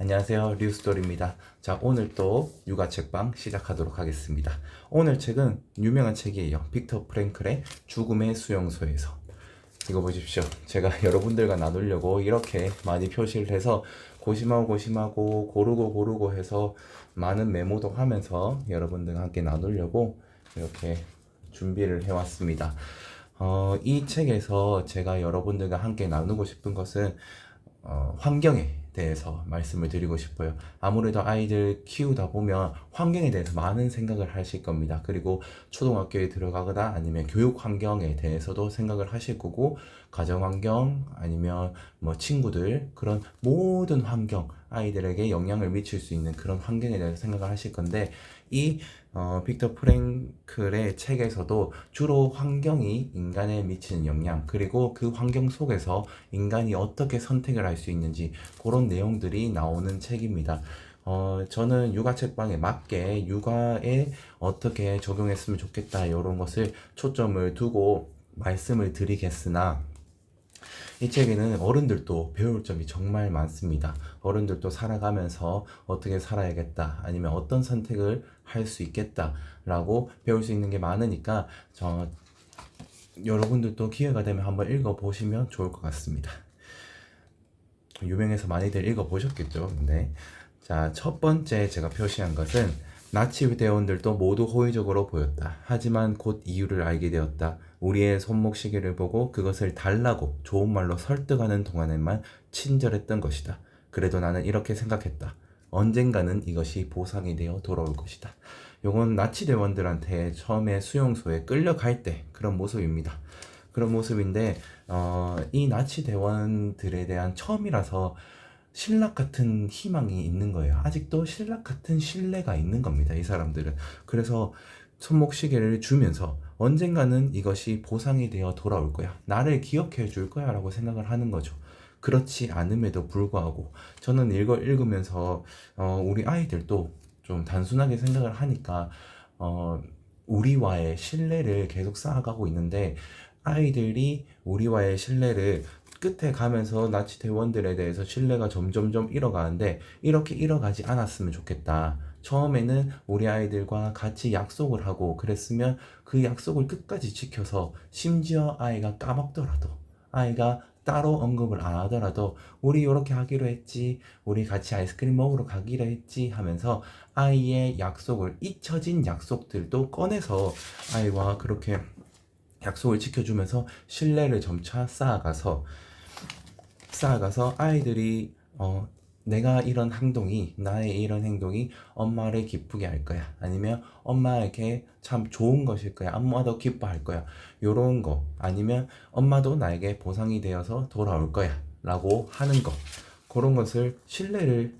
안녕하세요. 류스토리입니다. 자, 오늘 또 육아 책방 시작하도록 하겠습니다. 오늘 책은 유명한 책이에요. 빅터 프랭클의 죽음의 수용소에서. 이거 보십시오. 제가 여러분들과 나누려고 이렇게 많이 표시를 해서 고심하고 고르고 해서 많은 메모도 하면서 여러분들과 함께 나누려고 이렇게 준비를 해왔습니다. 이 책에서 제가 여러분들과 함께 나누고 싶은 것은 환경에 대해서 말씀을 드리고 싶어요. 아무래도 아이들 키우다 보면 환경에 대해서 많은 생각을 하실 겁니다. 그리고 초등학교에 들어가거나 아니면 교육 환경에 대해서도 생각을 하실 거고, 가정 환경 아니면 뭐 친구들, 그런 모든 환경, 아이들에게 영향을 미칠 수 있는 그런 환경에 대해서 생각을 하실 건데, 이 빅터 프랭클의 책에서도 주로 환경이 인간에 미치는 영향, 그리고 그 환경 속에서 인간이 어떻게 선택을 할 수 있는지, 그런 내용들이 나오는 책입니다. 저는 육아 책방에 맞게 육아에 어떻게 적용했으면 좋겠다, 이런 것을 초점을 두고 말씀을 드리겠으나, 이 책에는 어른들도 배울 점이 정말 많습니다. 어른들도 살아가면서 어떻게 살아야겠다, 아니면 어떤 선택을 할 수 있겠다 라고 배울 수 있는 게 많으니까 여러분들도 기회가 되면 한번 읽어보시면 좋을 것 같습니다. 유명해서 많이들 읽어보셨겠죠. 네. 자, 첫 번째 제가 표시한 것은 나치 대원들도 모두 호의적으로 보였다. 하지만 곧 이유를 알게 되었다. 우리의 손목 시계를 보고 그것을 달라고 좋은 말로 설득하는 동안에만 친절했던 것이다. 그래도 나는 이렇게 생각했다. 언젠가는 이것이 보상이 되어 돌아올 것이다. 요건 나치 대원들한테 처음에 수용소에 끌려갈 때 그런 모습입니다. 그런 모습인데, 이 나치 대원들에 대한 처음이라서 신락 같은 희망이 있는 거예요. 아직도 신락 같은 신뢰가 있는 겁니다, 이 사람들은. 그래서 손목시계를 주면서 언젠가는 이것이 보상이 되어 돌아올 거야, 나를 기억해 줄 거야 라고 생각을 하는 거죠. 그렇지 않음에도 불구하고 저는 이걸 읽으면서 우리 아이들도 좀 단순하게 생각을 하니까 우리와의 신뢰를 계속 쌓아가고 있는데, 아이들이 우리와의 신뢰를 끝에 가면서 나치 대원들에 대해서 신뢰가 점점점 잃어가는데, 이렇게 잃어가지 않았으면 좋겠다. 처음에는 우리 아이들과 같이 약속을 하고 그랬으면 그 약속을 끝까지 지켜서, 심지어 아이가 까먹더라도, 아이가 따로 언급을 안 하더라도 우리 이렇게 하기로 했지, 우리 같이 아이스크림 먹으러 가기로 했지 하면서 아이의 약속을, 잊혀진 약속들도 꺼내서 아이와 그렇게 약속을 지켜주면서 신뢰를 점차 쌓아가서 아이들이 내가 이런 행동이, 나의 이런 행동이 엄마를 기쁘게 할 거야, 아니면 엄마에게 참 좋은 것일 거야, 엄마도 기뻐할 거야, 요런 거, 아니면 엄마도 나에게 보상이 되어서 돌아올 거야 라고 하는 거, 그런 것을, 신뢰를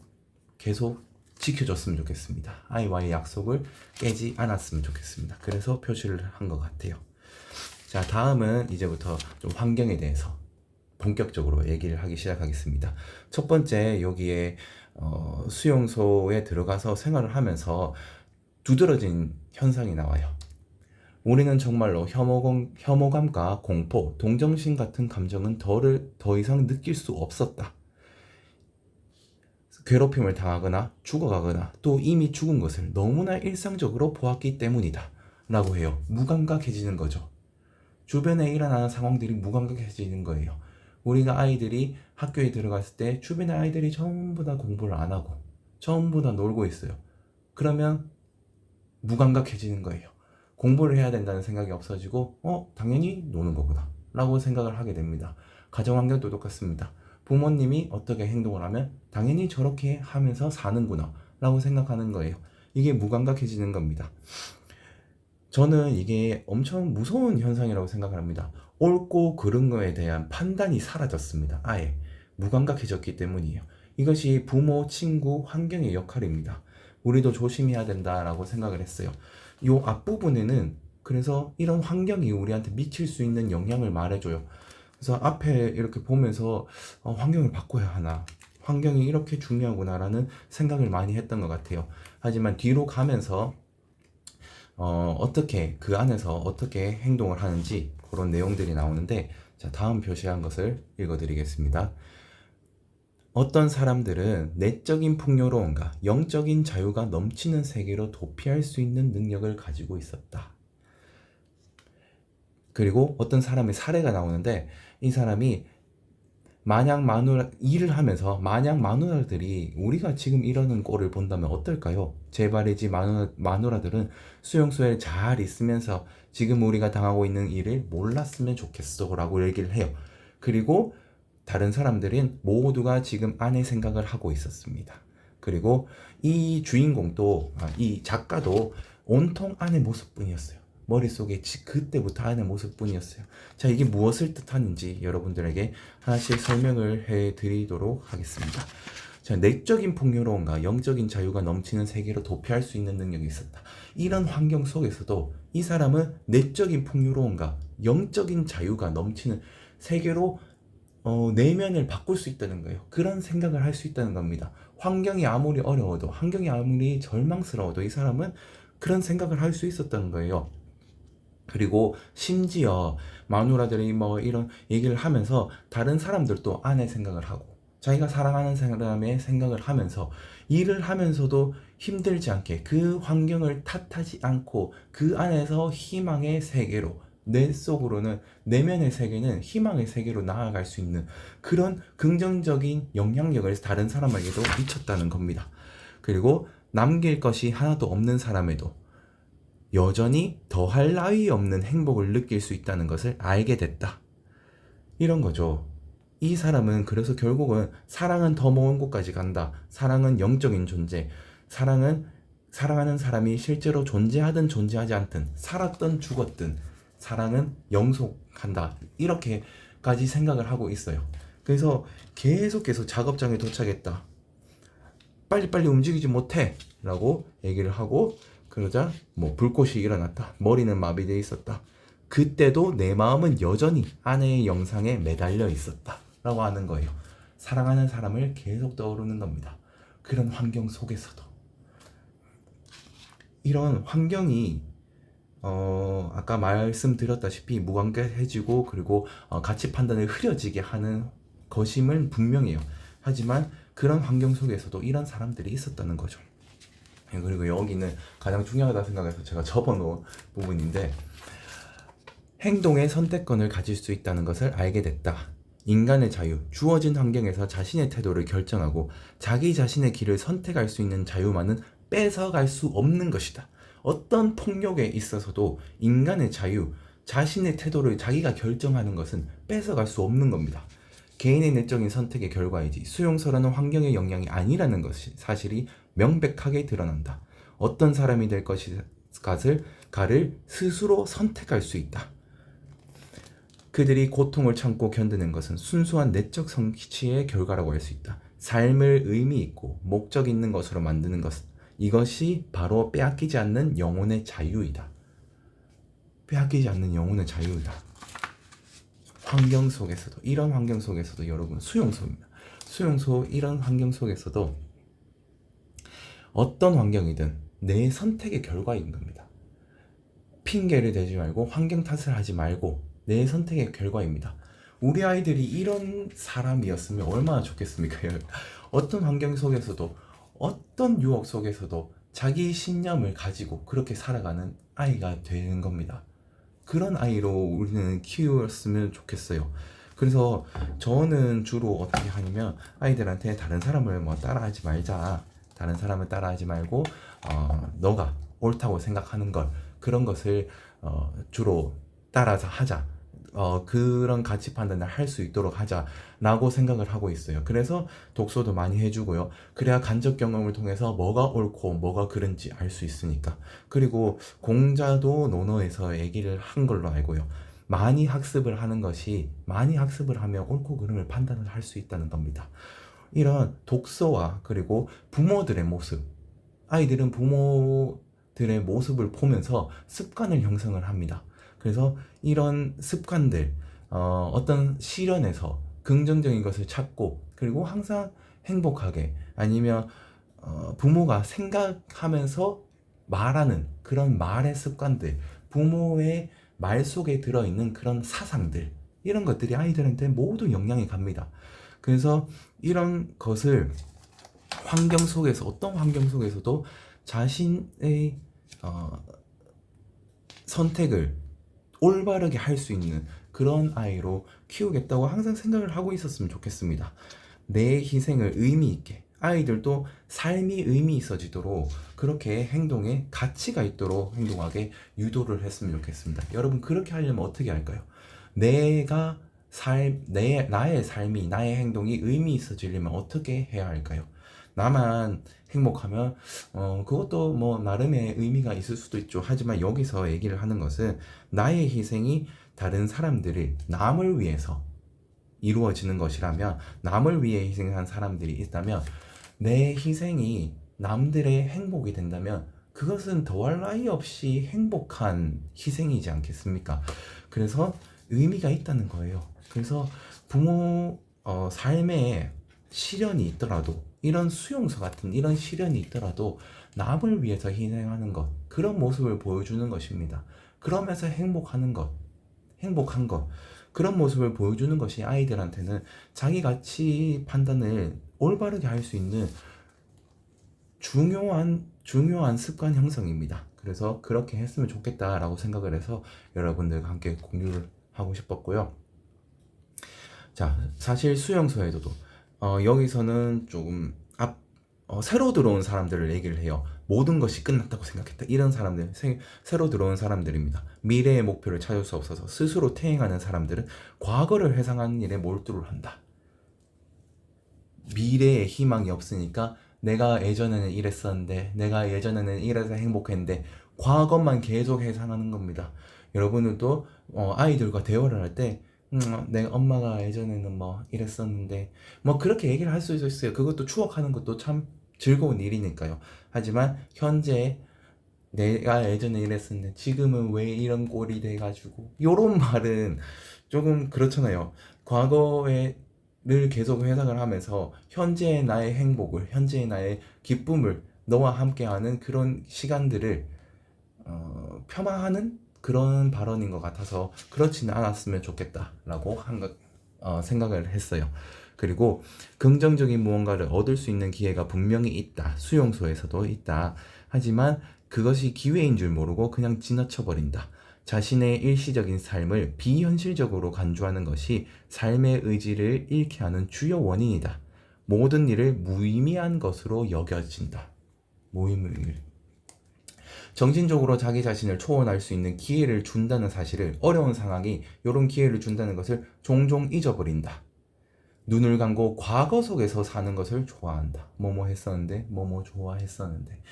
계속 지켜줬으면 좋겠습니다. 아이와의 약속을 깨지 않았으면 좋겠습니다. 그래서 표시를 한 것 같아요. 자, 다음은 이제부터 좀 환경에 대해서 본격적으로 얘기를 하기 시작하겠습니다. 첫 번째, 여기에 수용소에 들어가서 생활을 하면서 두드러진 현상이 나와요. 우리는 정말로 혐오감과 공포, 동정심 같은 감정은 더 이상 느낄 수 없었다. 괴롭힘을 당하거나 죽어가거나 또 이미 죽은 것을 너무나 일상적으로 보았기 때문이다 라고 해요. 무감각해지는 거죠. 주변에 일어나는 상황들이 무감각해지는 거예요. 우리가 아이들이 학교에 들어갔을 때 주변의 아이들이 전부 다 공부를 안 하고 전부 다 놀고 있어요. 그러면 무감각해지는 거예요. 공부를 해야 된다는 생각이 없어지고 당연히 노는 거구나 라고 생각을 하게 됩니다. 가정환경도 똑같습니다. 부모님이 어떻게 행동을 하면 당연히 저렇게 하면서 사는구나 라고 생각하는 거예요. 이게 무감각해지는 겁니다. 저는 이게 엄청 무서운 현상이라고 생각을 합니다. 옳고 그른 거에 대한 판단이 사라졌습니다. 아예 무감각해졌기 때문이에요. 이것이 부모, 친구, 환경의 역할입니다. 우리도 조심해야 된다라고 생각을 했어요. 이 앞부분에는 그래서 이런 환경이 우리한테 미칠 수 있는 영향을 말해줘요. 그래서 앞에 이렇게 보면서 환경을 바꿔야 하나, 환경이 이렇게 중요하구나라는 생각을 많이 했던 것 같아요. 하지만 뒤로 가면서 어떻게 그 안에서 어떻게 행동을 하는지 그런 내용들이 나오는데, 자, 다음 표시한 것을 읽어드리겠습니다. 어떤 사람들은 내적인 풍요로움과 영적인 자유가 넘치는 세계로 도피할 수 있는 능력을 가지고 있었다. 그리고 어떤 사람의 사례가 나오는데, 이 사람이 일을 하면서 만약 마누라들이 우리가 지금 이러는 꼴을 본다면 어떨까요? 제발이지 마누라들은 수용소에 잘 있으면서 지금 우리가 당하고 있는 일을 몰랐으면 좋겠어 라고 얘기를 해요. 그리고 다른 사람들은 모두가 지금 아내 생각을 하고 있었습니다. 그리고 이 주인공도, 이 작가도 온통 아내 모습뿐이었어요. 머릿속에 그때부터 아내 모습뿐이었어요. 자, 이게 무엇을 뜻하는지 여러분들에게 하나씩 설명을 해드리도록 하겠습니다. 자, 내적인 풍요로움과 영적인 자유가 넘치는 세계로 도피할 수 있는 능력이 있었다. 이런 환경 속에서도 이 사람은 내적인 풍요로움과 영적인 자유가 넘치는 세계로 내면을 바꿀 수 있다는 거예요. 그런 생각을 할 수 있다는 겁니다. 환경이 아무리 어려워도, 환경이 아무리 절망스러워도 이 사람은 그런 생각을 할 수 있었다는 거예요. 그리고 심지어 마누라들이 뭐 이런 얘기를 하면서 다른 사람들도 아내 생각을 하고 자기가 사랑하는 사람의 생각을 하면서 일을 하면서도 힘들지 않게 그 환경을 탓하지 않고 그 안에서 희망의 세계로, 내 속으로는, 내면의 세계는 희망의 세계로 나아갈 수 있는 그런 긍정적인 영향력을 다른 사람에게도 미쳤다는 겁니다. 그리고 남길 것이 하나도 없는 사람에도 여전히 더할 나위 없는 행복을 느낄 수 있다는 것을 알게 됐다. 이런 거죠. 이 사람은 그래서 결국은 사랑은 더 먼 곳까지 간다. 사랑은 영적인 존재. 사랑하는 사람이 실제로 존재하든 존재하지 않든, 살았든 죽었든 사랑은 영속한다. 이렇게까지 생각을 하고 있어요. 그래서 계속해서 작업장에 도착했다. 빨리빨리 움직이지 못해 라고 얘기를 하고, 그러자 불꽃이 일어났다. 머리는 마비되어 있었다. 그때도 내 마음은 여전히 아내의 영상에 매달려 있었다 라고 하는 거예요. 사랑하는 사람을 계속 떠오르는 겁니다. 그런 환경 속에서도. 이런 환경이 아까 말씀드렸다시피 무관계해지고, 그리고 가치 판단을 흐려지게 하는 것임은 분명해요. 하지만 그런 환경 속에서도 이런 사람들이 있었다는 거죠. 그리고 여기는 가장 중요하다 생각해서 제가 접어놓은 부분인데, 행동의 선택권을 가질 수 있다는 것을 알게 됐다. 인간의 자유, 주어진 환경에서 자신의 태도를 결정하고 자기 자신의 길을 선택할 수 있는 자유만은 뺏어갈 수 없는 것이다. 어떤 폭력에 있어서도 인간의 자유, 자신의 태도를 자기가 결정하는 것은 뺏어갈 수 없는 겁니다. 개인의 내적인 선택의 결과이지 수용소라는 환경의 영향이 아니라는 것이 사실이 명백하게 드러난다. 어떤 사람이 될 것인가를 스스로 선택할 수 있다. 그들이 고통을 참고 견디는 것은 순수한 내적 성취의 결과라고 할 수 있다. 삶을 의미 있고 목적 있는 것으로 만드는 것, 이것이 바로 빼앗기지 않는 영혼의 자유이다. 빼앗기지 않는 영혼의 자유이다. 환경 속에서도, 이런 환경 속에서도 여러분, 수용소입니다. 수용소, 이런 환경 속에서도 어떤 환경이든 내 선택의 결과인 겁니다. 핑계를 대지 말고 환경 탓을 하지 말고 내 선택의 결과입니다. 우리 아이들이 이런 사람이었으면 얼마나 좋겠습니까? 어떤 환경 속에서도, 어떤 유혹 속에서도 자기 신념을 가지고 그렇게 살아가는 아이가 되는 겁니다. 그런 아이로 우리는 키웠으면 좋겠어요. 그래서 저는 주로 어떻게 하냐면, 아이들한테 다른 사람을 따라하지 말자, 다른 사람을 따라하지 말고 너가 옳다고 생각하는 걸, 그런 것을 주로 따라서 하자, 그런 가치 판단을 할 수 있도록 하자라고 생각을 하고 있어요. 그래서 독서도 많이 해주고요. 그래야 간접 경험을 통해서 뭐가 옳고 뭐가 그른지 알 수 있으니까. 그리고 공자도 논어에서 얘기를 한 걸로 알고요. 많이 학습을 하는 것이, 많이 학습을 하면 옳고 그름을 판단을 할 수 있다는 겁니다. 이런 독서와, 그리고 부모들의 모습, 아이들은 부모들의 모습을 보면서 습관을 형성을 합니다. 그래서 이런 습관들, 어떤 실현에서 긍정적인 것을 찾고, 그리고 항상 행복하게, 아니면 부모가 생각하면서 말하는 그런 말의 습관들, 부모의 말 속에 들어있는 그런 사상들, 이런 것들이 아이들한테 모두 영향이 갑니다. 그래서 이런 것을 환경 속에서, 어떤 환경 속에서도 자신의 선택을 올바르게 할 수 있는 그런 아이로 키우겠다고 항상 생각을 하고 있었으면 좋겠습니다. 내 희생을 의미 있게, 아이들도 삶이 의미 있어지도록 그렇게 행동에 가치가 있도록 행동하게 유도를 했으면 좋겠습니다. 여러분, 그렇게 하려면 어떻게 할까요? 나의 삶이, 나의 행동이 의미 있어지려면 어떻게 해야 할까요? 나만 행복하면 그것도 뭐 나름의 의미가 있을 수도 있죠. 하지만 여기서 얘기를 하는 것은 나의 희생이 다른 사람들을, 남을 위해서 이루어지는 것이라면, 남을 위해 희생한 사람들이 있다면, 내 희생이 남들의 행복이 된다면 그것은 더할 나위 없이 행복한 희생이지 않겠습니까? 그래서 의미가 있다는 거예요. 그래서 부모 삶에 시련이 있더라도, 이런 수용소 같은 이런 시련이 있더라도 남을 위해서 희생하는 것, 그런 모습을 보여주는 것입니다. 그러면서 행복한 것, 그런 모습을 보여주는 것이 아이들한테는 자기 가치 판단을 올바르게 할 수 있는 중요한 습관 형성입니다. 그래서 그렇게 했으면 좋겠다라고 생각을 해서 여러분들과 함께 공유를 하고 싶었고요. 자, 사실 수용소에서도 여기서는 조금 새로 들어온 사람들을 얘기를 해요. 모든 것이 끝났다고 생각했다. 이런 사람들, 새로 들어온 사람들입니다. 미래의 목표를 찾을 수 없어서 스스로 퇴행하는 사람들은 과거를 회상하는 일에 몰두를 한다. 미래에 희망이 없으니까 내가 예전에는 이랬었는데, 내가 예전에는 이래서 행복했는데, 과거만 계속 회상하는 겁니다. 여러분들도 아이들과 대화를 할 때 내 엄마가 예전에는 뭐 이랬었는데, 뭐 그렇게 얘기를 할 수 있어요. 그것도 추억하는 것도 참 즐거운 일이니까요. 하지만 현재 내가 예전에 이랬었는데 지금은 왜 이런 꼴이 돼가지고, 요런 말은 조금 그렇잖아요. 과거를 계속 회상을 하면서 현재의 나의 행복을, 현재의 나의 기쁨을, 너와 함께하는 그런 시간들을 폄하하는 그런 발언인 것 같아서 그렇지는 않았으면 좋겠다라고 생각을 했어요. 그리고 긍정적인 무언가를 얻을 수 있는 기회가 분명히 있다. 수용소에서도 있다. 하지만 그것이 기회인 줄 모르고 그냥 지나쳐 버린다. 자신의 일시적인 삶을 비현실적으로 간주하는 것이 삶의 의지를 잃게 하는 주요 원인이다. 모든 일을 무의미한 것으로 여겨진다. 무의미를. 정신적으로 자기 자신을 초월할 수 있는 기회를 준다는 사실을, 어려운 상황이 이런 기회를 준다는 것을 종종 잊어버린다. 눈을 감고 과거 속에서 사는 것을 좋아한다. 뭐뭐 했었는데, 뭐뭐 좋아했었는데.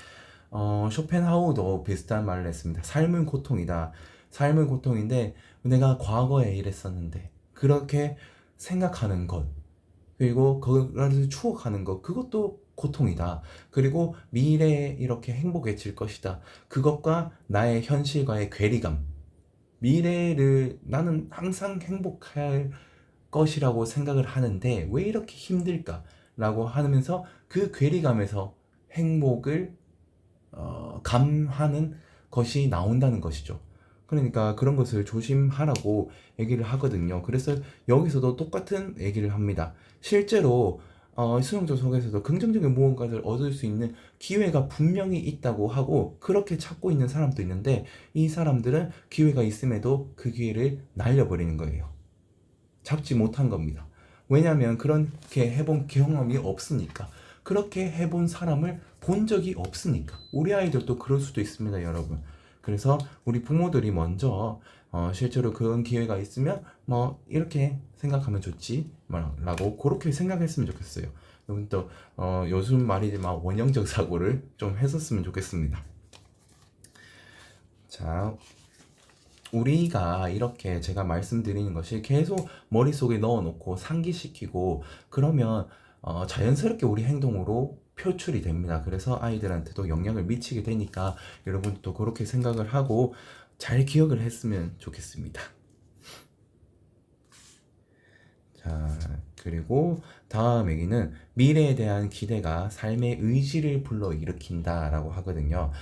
쇼펜하우도 비슷한 말을 했습니다. 삶은 고통이다. 삶은 고통인데 내가 과거에 이랬었는데, 그렇게 생각하는 것, 그리고 그걸 추억하는 것, 그것도 고통이다. 그리고 미래에 이렇게 행복해질 것이다. 그것과 나의 현실과의 괴리감. 미래를 나는 항상 행복할 것이라고 생각을 하는데 왜 이렇게 힘들까? 라고 하면서 그 괴리감에서 행복을 감하는 것이 나온다는 것이죠. 그러니까 그런 것을 조심하라고 얘기를 하거든요. 그래서 여기서도 똑같은 얘기를 합니다. 실제로 수용조 속에서도 긍정적인 무언가를 얻을 수 있는 기회가 분명히 있다고 하고 그렇게 찾고 있는 사람도 있는데, 이 사람들은 기회가 있음에도 그 기회를 날려버리는 거예요. 잡지 못한 겁니다. 왜냐하면 그렇게 해본 경험이 없으니까, 그렇게 해본 사람을 본 적이 없으니까. 우리 아이들도 그럴 수도 있습니다, 여러분. 그래서 우리 부모들이 먼저 실제로 그런 기회가 있으면 뭐 이렇게 생각하면 좋지 라고 그렇게 생각했으면 좋겠어요. 또 요즘 말이지만 원형적 사고를 좀 했었으면 좋겠습니다. 자, 우리가 이렇게 제가 말씀드리는 것이 계속 머릿속에 넣어놓고 상기시키고 그러면 자연스럽게 우리 행동으로 표출이 됩니다. 그래서 아이들한테도 영향을 미치게 되니까 여러분도 그렇게 생각을 하고 잘 기억을 했으면 좋겠습니다. 자, 그리고 다음 얘기는 미래에 대한 기대가 삶의 의지를 불러일으킨다 라고 하거든요.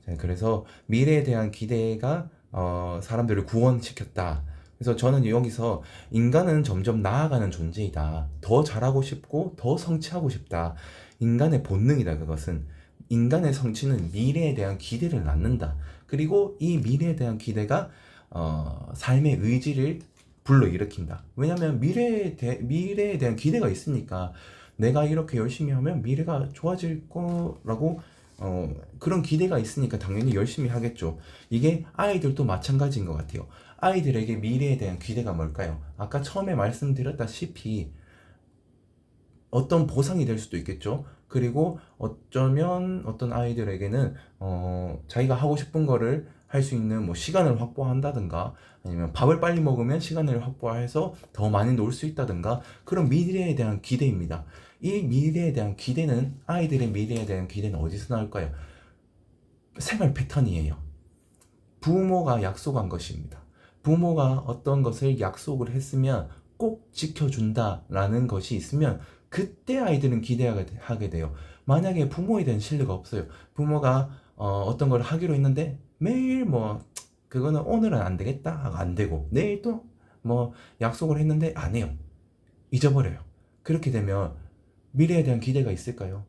자, 그래서 미래에 대한 기대가 사람들을 구원시켰다. 그래서 저는 여기서 인간은 점점 나아가는 존재이다. 더 잘하고 싶고 더 성취하고 싶다. 인간의 본능이다. 그것은 인간의 성취는 미래에 대한 기대를 낳는다. 그리고 이 미래에 대한 기대가 삶의 의지를 불러일으킨다. 왜냐하면 미래에 대한 기대가 있으니까 내가 이렇게 열심히 하면 미래가 좋아질 거라고 그런 기대가 있으니까 당연히 열심히 하겠죠. 이게 아이들도 마찬가지인 것 같아요. 아이들에게 미래에 대한 기대가 뭘까요? 아까 처음에 말씀드렸다시피 어떤 보상이 될 수도 있겠죠. 그리고 어쩌면 어떤 아이들에게는 자기가 하고 싶은 거를 할 수 있는 뭐 시간을 확보한다든가 아니면 밥을 빨리 먹으면 시간을 확보해서 더 많이 놀 수 있다든가 그런 미래에 대한 기대입니다. 이 미래에 대한 기대는 아이들의 미래에 대한 기대는 어디서 나올까요? 생활 패턴이에요. 부모가 약속한 것입니다. 부모가 어떤 것을 약속을 했으면 꼭 지켜준다라는 것이 있으면 그때 아이들은 기대하게 돼요. 만약에 부모에 대한 신뢰가 없어요. 부모가 어떤 걸 하기로 했는데 매일 뭐 그거는 오늘은 안 되겠다 하고 안 되고 내일 또 뭐 약속을 했는데 안 해요. 잊어버려요. 그렇게 되면 미래에 대한 기대가 있을까요?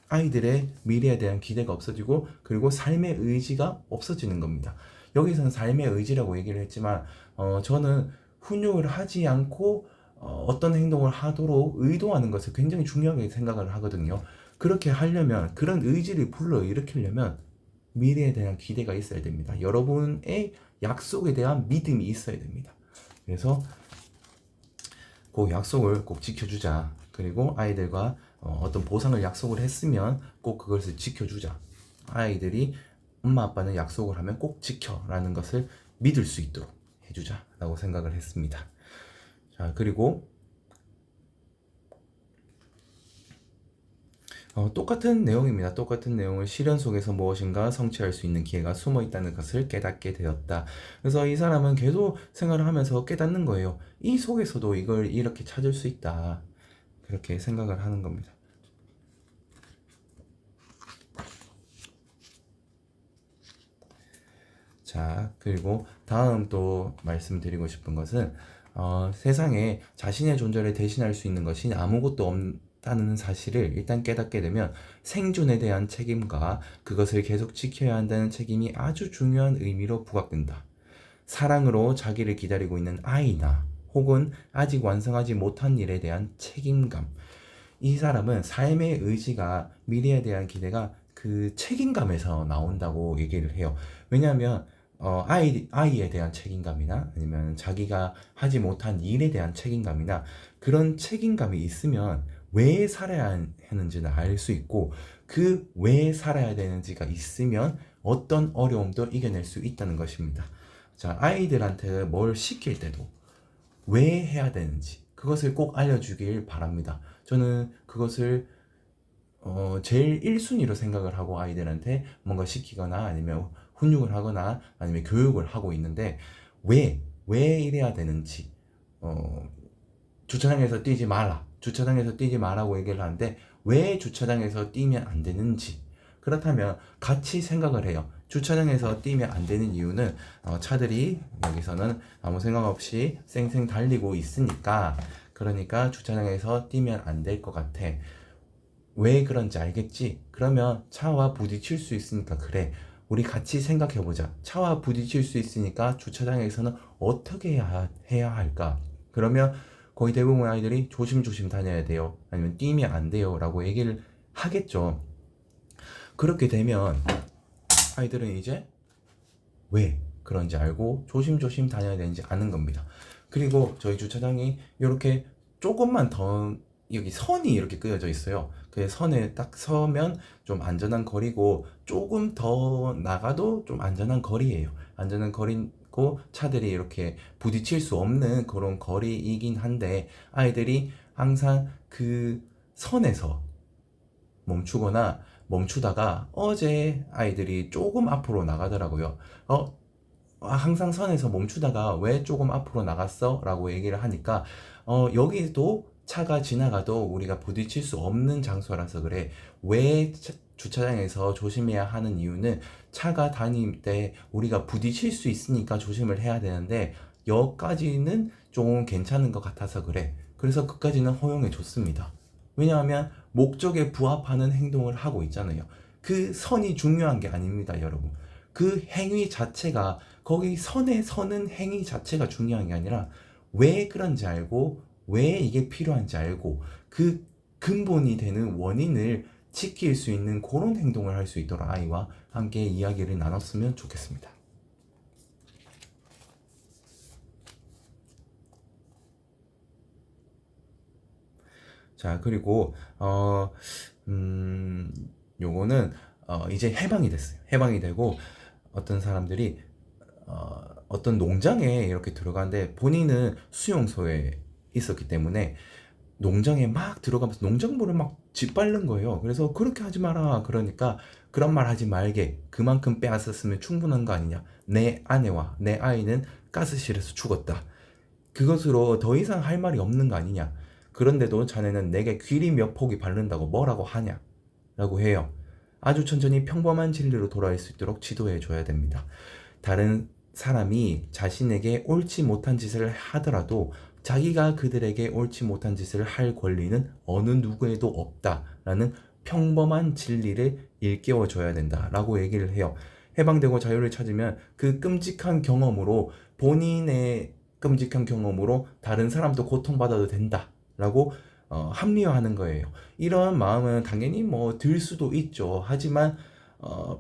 아이들의 미래에 대한 기대가 없어지고 그리고 삶의 의지가 없어지는 겁니다. 여기서는 삶의 의지라고 얘기를 했지만 저는 훈육을 하지 않고 어떤 행동을 하도록 의도하는 것을 굉장히 중요하게 생각을 하거든요. 그렇게 하려면 그런 의지를 불러일으키려면 미래에 대한 기대가 있어야 됩니다. 여러분의 약속에 대한 믿음이 있어야 됩니다. 그래서 그 약속을 꼭 지켜주자. 그리고 아이들과 어떤 보상을 약속을 했으면 꼭 그것을 지켜주자. 아이들이 엄마 아빠는 약속을 하면 꼭 지켜라는 것을 믿을 수 있도록 해주자 라고 생각을 했습니다. 자, 그리고 똑같은 내용입니다. 똑같은 내용을 실현 속에서 무엇인가 성취할 수 있는 기회가 숨어 있다는 것을 깨닫게 되었다. 그래서 이 사람은 계속 생활을 하면서 깨닫는 거예요. 이 속에서도 이걸 이렇게 찾을 수 있다. 그렇게 생각을 하는 겁니다. 자, 그리고 다음 또 말씀드리고 싶은 것은 세상에 자신의 존재를 대신할 수 있는 것이 아무것도 없다는 사실을 일단 깨닫게 되면 생존에 대한 책임과 그것을 계속 지켜야 한다는 책임이 아주 중요한 의미로 부각된다. 사랑으로 자기를 기다리고 있는 아이나 혹은 아직 완성하지 못한 일에 대한 책임감. 이 사람은 삶의 의지가 미래에 대한 기대가 그 책임감에서 나온다고 얘기를 해요. 왜냐하면 아이에 대한 책임감이나 아니면 자기가 하지 못한 일에 대한 책임감이나 그런 책임감이 있으면 왜 살아야 하는지를 알 수 있고 그 왜 살아야 되는지가 있으면 어떤 어려움도 이겨낼 수 있다는 것입니다. 자, 아이들한테 뭘 시킬 때도 왜 해야 되는지 그것을 꼭 알려주길 바랍니다. 저는 그것을 제일 1순위로 생각을 하고 아이들한테 뭔가 시키거나 아니면 훈육을 하거나 아니면 교육을 하고 있는데 왜 이래야 되는지 주차장에서 뛰지 마라. 주차장에서 뛰지 마라고 얘기를 하는데 왜 주차장에서 뛰면 안 되는지 그렇다면 같이 생각을 해요. 주차장에서 뛰면 안 되는 이유는 차들이 여기서는 아무 생각 없이 쌩쌩 달리고 있으니까 그러니까 주차장에서 뛰면 안 될 것 같아. 왜 그런지 알겠지? 그러면 차와 부딪힐 수 있으니까 그래. 우리 같이 생각해보자. 차와 부딪힐 수 있으니까 주차장에서는 어떻게 해야 할까? 그러면 거의 대부분 아이들이 조심조심 다녀야 돼요. 아니면 뛰면 안 돼요. 라고 얘기를 하겠죠. 그렇게 되면 아이들은 이제 왜 그런지 알고 조심조심 다녀야 되는지 아는 겁니다. 그리고 저희 주차장이 이렇게 조금만 더 여기 선이 이렇게 그어져 있어요. 그 선에 딱 서면 좀 안전한 거리고 조금 더 나가도 좀 안전한 거리예요. 안전한 거리고 차들이 이렇게 부딪힐 수 없는 그런 거리이긴 한데 아이들이 항상 그 선에서 멈추다가 어제 아이들이 조금 앞으로 나가더라고요. 항상 선에서 멈추다가 왜 조금 앞으로 나갔어? 라고 얘기를 하니까 여기도 차가 지나가도 우리가 부딪힐 수 없는 장소라서 그래. 왜 주차장에서 조심해야 하는 이유는 차가 다닐 때 우리가 부딪힐 수 있으니까 조심을 해야 되는데 여기까지는 좀 괜찮은 것 같아서 그래. 그래서 그까지는 허용해 줬습니다. 왜냐하면 목적에 부합하는 행동을 하고 있잖아요. 그 선이 중요한 게 아닙니다, 여러분. 그 행위 자체가, 거기 선에 서는 행위 자체가 중요한 게 아니라 왜 그런지 알고 왜 이게 필요한지 알고 그 근본이 되는 원인을 지킬 수 있는 그런 행동을 할 수 있도록 아이와 함께 이야기를 나눴으면 좋겠습니다. 자, 그리고 요거는 이제 해방이 됐어요. 해방이 되고 어떤 사람들이 어떤 농장에 이렇게 들어가는데 본인은 수용소에 있었기 때문에 농장에 막 들어가면서 농작물을 막 짓밟는 거예요. 그래서 그렇게 하지 마라. 그러니까 그런 말 하지 말게. 그만큼 빼앗았으면 충분한 거 아니냐. 내 아내와 내 아이는 가스실에서 죽었다. 그것으로 더 이상 할 말이 없는 거 아니냐. 그런데도 자네는 내게 귀리 몇 포기 바른다고 뭐라고 하냐. 라고 해요. 아주 천천히 평범한 진리로 돌아올 수 있도록 지도해 줘야 됩니다. 다른 사람이 자신에게 옳지 못한 짓을 하더라도 자기가 그들에게 옳지 못한 짓을 할 권리는 어느 누구에도 없다라는 평범한 진리를 일깨워 줘야 된다라고 얘기를 해요. 해방되고 자유를 찾으면 그 끔찍한 경험으로 본인의 끔찍한 경험으로 다른 사람도 고통받아도 된다라고 합리화하는 거예요. 이런 마음은 당연히 뭐 들 수도 있죠. 하지만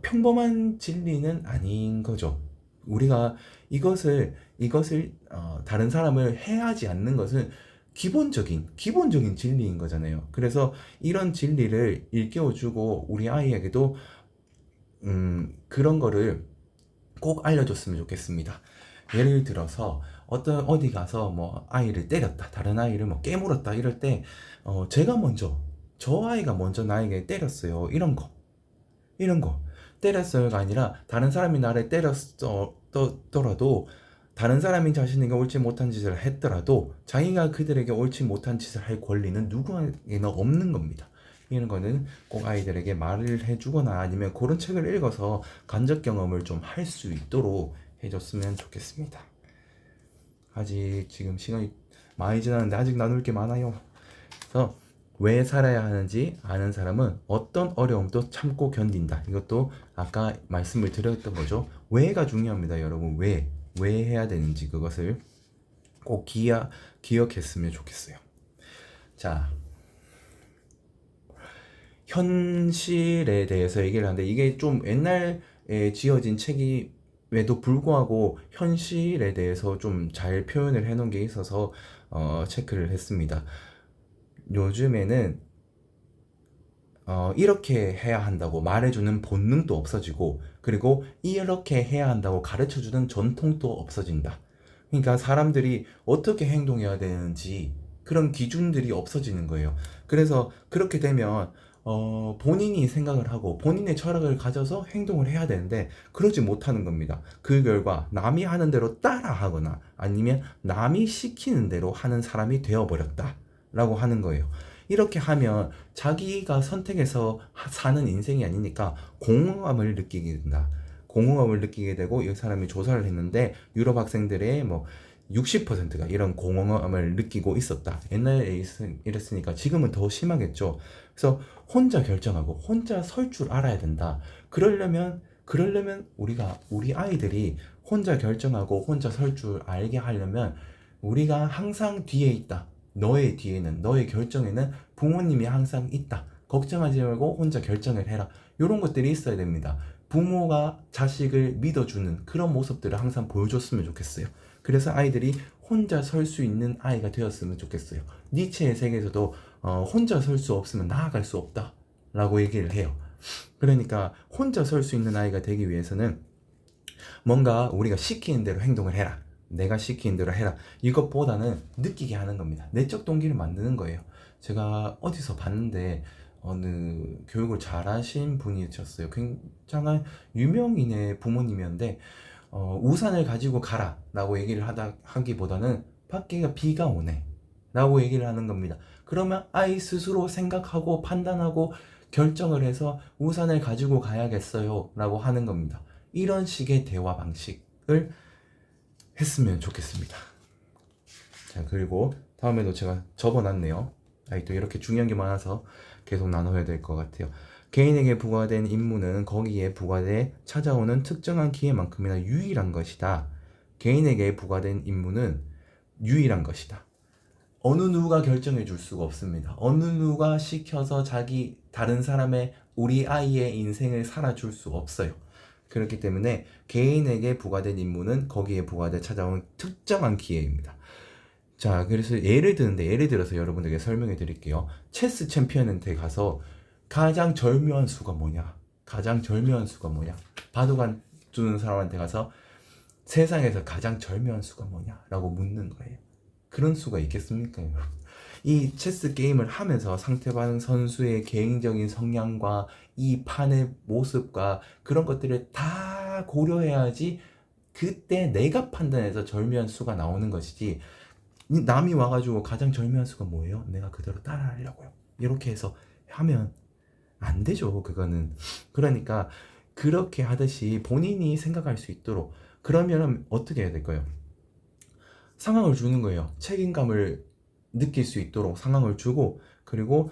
평범한 진리는 아닌 거죠. 우리가 이것을 다른 사람을 해하지 않는 것은 기본적인 진리인 거잖아요. 그래서 이런 진리를 일깨워주고 우리 아이에게도 그런 거를 꼭 알려줬으면 좋겠습니다. 예를 들어서 어디 가서 뭐 아이를 때렸다, 다른 아이를 뭐 깨물었다 이럴 때 제가 먼저 저 아이가 먼저 나에게 때렸어요. 이런 거 때렸어요가 아니라 다른 사람이 나를 때렸더라도 다른 사람이 자신에게 옳지 못한 짓을 했더라도 자기가 그들에게 옳지 못한 짓을 할 권리는 누구에게나 없는 겁니다. 이런 거는 꼭 아이들에게 말을 해주거나 아니면 그런 책을 읽어서 간접 경험을 좀 할 수 있도록 해줬으면 좋겠습니다. 아직 지금 시간이 많이 지났는데 아직 나눌 게 많아요. 그래서 왜 살아야 하는지 아는 사람은 어떤 어려움도 참고 견딘다. 이것도 아까 말씀을 드렸던 거죠. 왜가 중요합니다, 여러분. 왜 해야 되는지 그것을 꼭 기억했으면 좋겠어요. 자, 현실에 대해서 얘기를 하는데 이게 좀 옛날에 지어진 책임에도 불구하고 현실에 대해서 좀 잘 표현을 해놓은 게 있어서 체크를 했습니다. 요즘에는 이렇게 해야 한다고 말해주는 본능도 없어지고 그리고 이렇게 해야 한다고 가르쳐주는 전통도 없어진다. 그러니까 사람들이 어떻게 행동해야 되는지 그런 기준들이 없어지는 거예요. 그래서 그렇게 되면 본인이 생각을 하고 본인의 철학을 가져서 행동을 해야 되는데 그러지 못하는 겁니다. 그 결과 남이 하는 대로 따라 하거나 아니면 남이 시키는 대로 하는 사람이 되어버렸다 라고 하는 거예요. 이렇게 하면 자기가 선택해서 사는 인생이 아니니까 공허함을 느끼게 된다. 공허함을 느끼게 되고 이 사람이 조사를 했는데 유럽 학생들의 뭐 60%가 이런 공허함을 느끼고 있었다. 옛날에 이랬으니까 지금은 더 심하겠죠. 그래서 혼자 결정하고 혼자 설 줄 알아야 된다. 그러려면 우리 아이들이 혼자 결정하고 혼자 설 줄 알게 하려면 우리가 항상 뒤에 있다. 너의 뒤에는, 너의 결정에는 부모님이 항상 있다. 걱정하지 말고 혼자 결정을 해라. 이런 것들이 있어야 됩니다. 부모가 자식을 믿어주는 그런 모습들을 항상 보여줬으면 좋겠어요. 그래서 아이들이 혼자 설 수 있는 아이가 되었으면 좋겠어요. 니체의 세계에서도 혼자 설 수 없으면 나아갈 수 없다 라고 얘기를 해요. 그러니까 혼자 설 수 있는 아이가 되기 위해서는 뭔가 우리가 시키는 대로 행동을 해라. 내가 시키는 대로 해라. 이것보다는 느끼게 하는 겁니다. 내적 동기를 만드는 거예요. 제가 어디서 봤는데 어느 교육을 잘하신 분이셨어요. 굉장한 유명인의 부모님이었는데 우산을 가지고 가라 라고 얘기를 하기보다는 밖에 비가 오네 라고 얘기를 하는 겁니다. 그러면 아이 스스로 생각하고 판단하고 결정을 해서 우산을 가지고 가야겠어요 라고 하는 겁니다. 이런 식의 대화 방식을 했으면 좋겠습니다. 자, 그리고 다음에도 제가 적어놨네요. 또 이렇게 중요한 게 많아서 계속 나눠야 될 것 같아요. 개인에게 부과된 임무는 거기에 부과돼 찾아오는 특정한 기회만큼이나 유일한 것이다. 개인에게 부과된 임무는 유일한 것이다. 어느 누가 결정해 줄 수가 없습니다. 어느 누가 시켜서 다른 사람의 우리 아이의 인생을 살아줄 수 없어요. 그렇기 때문에 개인에게 부과된 임무는 거기에 부과돼 찾아온 특정한 기회입니다. 자, 그래서 예를 들어서 여러분들에게 설명해 드릴게요. 체스 챔피언한테 가서 가장 절묘한 수가 뭐냐? 바둑안 두는 사람한테 가서 세상에서 가장 절묘한 수가 뭐냐? 라고 묻는 거예요. 그런 수가 있겠습니까, 여러분? 이 체스 게임을 하면서 상대방 선수의 개인적인 성향과 이 판의 모습과 그런 것들을 다 고려해야지 그때 내가 판단해서 절묘한 수가 나오는 것이지, 남이 와가지고 가장 절묘한 수가 뭐예요? 내가 그대로 따라하려고요. 이렇게 해서 하면 안 되죠, 그거는. 그러니까 그렇게 하듯이 본인이 생각할 수 있도록, 그러면 어떻게 해야 될까요? 상황을 주는 거예요. 책임감을 느낄 수 있도록 상황을 주고, 그리고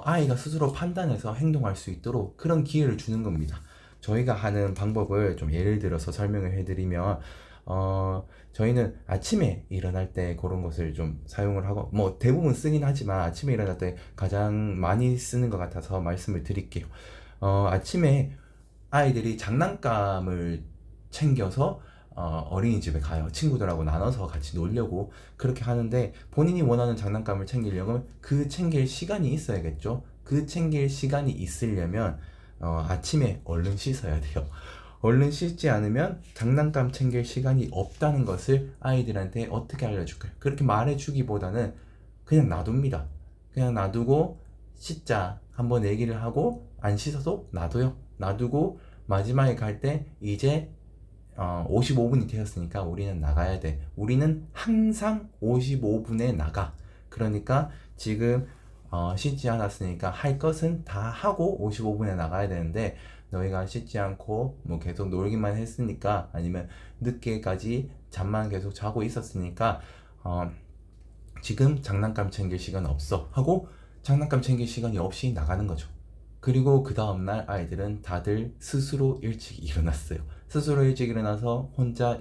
아이가 스스로 판단해서 행동할 수 있도록 그런 기회를 주는 겁니다. 저희가 하는 방법을 좀 예를 들어서 설명을 해드리면, 저희는 아침에 일어날 때 그런 것을 좀 사용을 하고, 뭐 대부분 쓰긴 하지만 아침에 일어날 때 가장 많이 쓰는 것 같아서 말씀을 드릴게요. 아침에 아이들이 장난감을 챙겨서 어린이집에 가요. 친구들하고 나눠서 같이 놀려고 그렇게 하는데, 본인이 원하는 장난감을 챙기려면 그 챙길 시간이 있어야겠죠. 그 챙길 시간이 있으려면 아침에 얼른 씻어야 돼요. 얼른 씻지 않으면 장난감 챙길 시간이 없다는 것을 아이들한테 어떻게 알려줄까요? 그렇게 말해주기보다는 그냥 놔둡니다. 그냥 놔두고 씻자 한번 얘기를 하고, 안 씻어도 놔둬요. 놔두고 마지막에 갈 때 이제 55분이 되었으니까 우리는 나가야 돼. 우리는 항상 55분에 나가. 그러니까 지금 씻지 않았으니까 할 것은 다 하고 55분에 나가야 되는데, 너희가 씻지 않고 뭐 계속 놀기만 했으니까, 아니면 늦게까지 잠만 계속 자고 있었으니까 지금 장난감 챙길 시간 없어 하고 장난감 챙길 시간이 없이 나가는 거죠. 그리고 그 다음날 아이들은 다들 스스로 일찍 일어났어요. 스스로 일찍 일어나서 혼자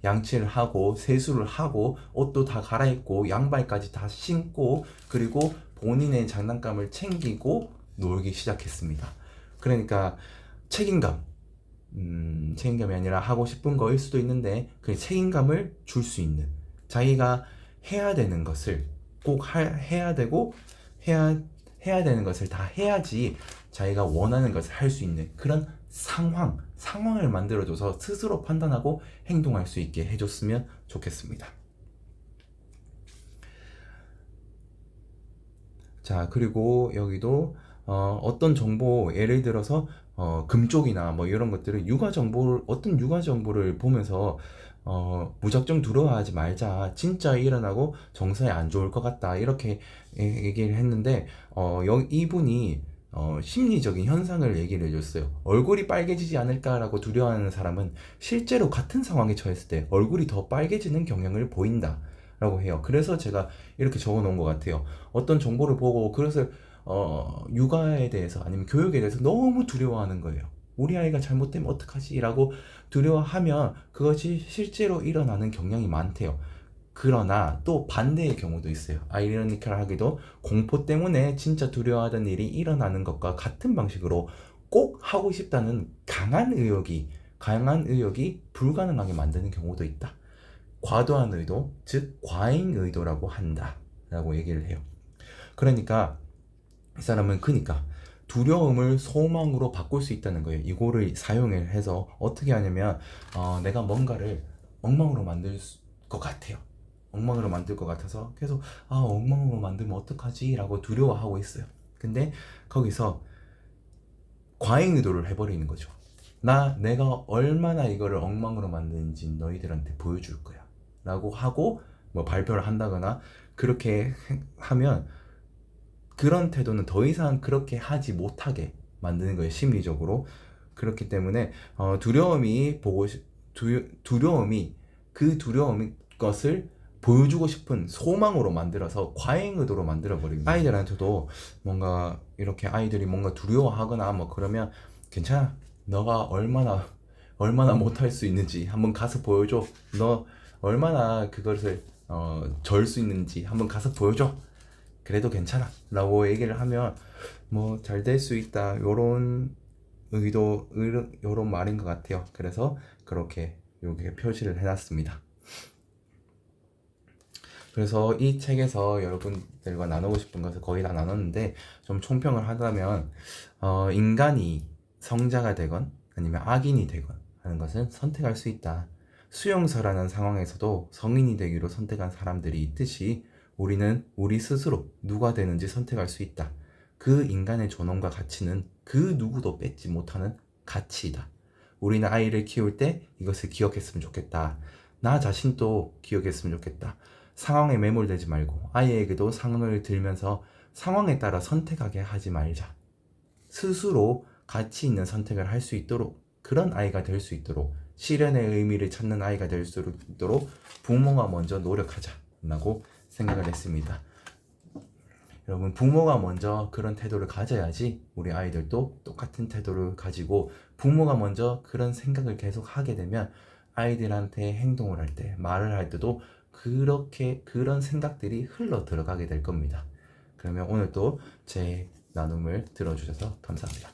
양치를 하고 세수를 하고 옷도 다 갈아입고 양말까지 다 신고, 그리고 본인의 장난감을 챙기고 놀기 시작했습니다. 그러니까 책임감이 아니라 하고 싶은 거일 수도 있는데, 그 책임감을 줄 수 있는, 자기가 해야 되는 것을 꼭 해야 되고, 해야 되는 것을 다 해야지 자기가 원하는 것을 할 수 있는 그런 상황을 만들어줘서 스스로 판단하고 행동할 수 있게 해줬으면 좋겠습니다. 자, 그리고 여기도 어떤 정보, 예를 들어서 금쪽이나 뭐 이런 것들을 어떤 육아 정보를 보면서 무작정 두려워하지 말자, 진짜 일어나고 정서에 안 좋을 것 같다, 이렇게 얘기를 했는데, 이분이 심리적인 현상을 얘기를 해줬어요. 얼굴이 빨개지지 않을까라고 두려워하는 사람은 실제로 같은 상황에 처했을 때 얼굴이 더 빨개지는 경향을 보인다 라고 해요. 그래서 제가 이렇게 적어 놓은 것 같아요. 어떤 정보를 보고 그것을 육아에 대해서 아니면 교육에 대해서 너무 두려워하는 거예요. 우리 아이가 잘못되면 어떡하지? 라고 두려워하면 그것이 실제로 일어나는 경향이 많대요. 그러나 또 반대의 경우도 있어요. 아이러니컬하게도 공포 때문에 진짜 두려워하던 일이 일어나는 것과 같은 방식으로 꼭 하고 싶다는 강한 의욕이 불가능하게 만드는 경우도 있다. 과도한 의도, 즉 과잉 의도라고 한다 라고 얘기를 해요. 그러니까 이 사람은 두려움을 소망으로 바꿀 수 있다는 거예요. 이거를 사용을 해서 어떻게 하냐면, 내가 뭔가를 엉망으로 만들 것 같아요. 엉망으로 만들 것 같아서 계속 엉망으로 만들면 어떡하지? 라고 두려워하고 있어요. 근데 거기서 과잉 의도를 해버리는 거죠. 내가 얼마나 이거를 엉망으로 만드는지 너희들한테 보여줄 거야 라고 하고 뭐 발표를 한다거나, 그렇게 하면 그런 태도는 더 이상 그렇게 하지 못하게 만드는 거예요, 두려움이 그 두려움의 것을 보여주고 싶은 소망으로 만들어서 과잉 의도로 만들어 버립니다. 아이들한테도 뭔가 이렇게 아이들이 뭔가 두려워하거나 뭐 그러면 괜찮아. 너가 얼마나 못할 수 있는지 한번 가서 보여줘. 너 얼마나 그것을 절 수 있는지 한번 가서 보여줘. 그래도 괜찮아. 라고 얘기를 하면 뭐 잘 될 수 있다. 요런 요런 말인 것 같아요. 그래서 그렇게 여기에 표시를 해놨습니다. 그래서 이 책에서 여러분들과 나누고 싶은 것을 거의 다 나눴는데 좀 총평을 하자면 인간이 성자가 되건 아니면 악인이 되건 하는 것은 선택할 수 있다. 수용소라는 상황에서도 성인이 되기로 선택한 사람들이 있듯이 우리는 우리 스스로 누가 되는지 선택할 수 있다. 그 인간의 존엄과 가치는 그 누구도 뺏지 못하는 가치이다. 우리는 아이를 키울 때 이것을 기억했으면 좋겠다. 나 자신도 기억했으면 좋겠다. 상황에 매몰되지 말고 아이에게도 상황을 들면서 상황에 따라 선택하게 하지 말자. 스스로 가치 있는 선택을 할 수 있도록 그런 아이가 될 수 있도록 실현의 의미를 찾는 아이가 될 수 있도록 부모가 먼저 노력하자라고 생각을 했습니다. 여러분 부모가 먼저 그런 태도를 가져야지 우리 아이들도 똑같은 태도를 가지고 부모가 먼저 그런 생각을 계속 하게 되면 아이들한테 행동을 할 때 말을 할 때도 그렇게 그런 생각들이 흘러 들어가게 될 겁니다. 그러면 오늘도 제 나눔을 들어주셔서 감사합니다.